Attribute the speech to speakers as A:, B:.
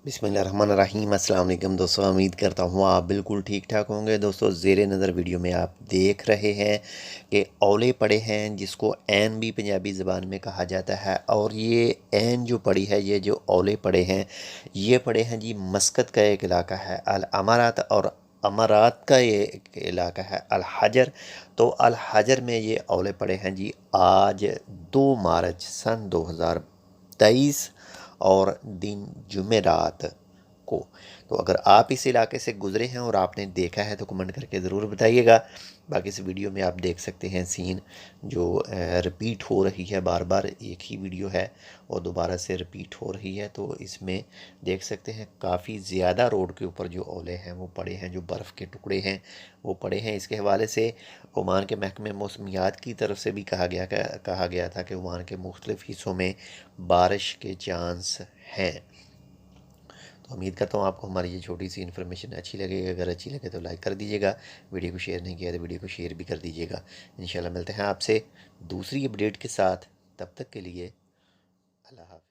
A: बिस्मिल्लाहिर्रहमानिर्रहीम। अस्सलाम वालेकुम दोस्तों, उम्मीद करता हूँ आप बिल्कुल ठीक ठाक होंगे। दोस्तों, ज़ेरे नज़र वीडियो में आप देख रहे हैं कि औले पड़े हैं, जिसको ऐन भी पंजाबी ज़बान में कहा जाता है। और ये ऐन जो पड़ी है, ये जो औले पड़े हैं, ये पड़े हैं जी मस्कत का एक इलाका है अल अमारात, और अमारात का ये एक इलाका है अल हजर। तो अल हजर में ये औले पड़े हैं जी आज 2 मार्च सन 2023 और दिन जुमेरात को। तो अगर आप इस इलाके से गुज़रे हैं और आपने देखा है तो कमेंट करके ज़रूर बताइएगा। बाकी इस वीडियो में आप देख सकते हैं सीन जो रिपीट हो रही है, बार बार एक ही वीडियो है और दोबारा से रिपीट हो रही है। तो इसमें देख सकते हैं काफ़ी ज़्यादा रोड के ऊपर जो ओले हैं वो पड़े हैं, जो बर्फ़ के टुकड़े हैं वो पड़े हैं। इसके हवाले से ओमान के महकमे मौसमियात की तरफ से भी कहा गया था कि ओमान के मुख्तलिफ़ हिस्सों में बारिश के चांस हैं। तो उम्मीद करता हूँ आपको हमारी ये छोटी सी इन्फॉर्मेशन अच्छी लगेगी। अगर अच्छी लगे तो लाइक कर दीजिएगा, वीडियो को शेयर नहीं किया तो वीडियो को शेयर भी कर दीजिएगा। इंशाल्लाह मिलते हैं आपसे दूसरी अपडेट के साथ, तब तक के लिए अल्लाह हाफ़िज़।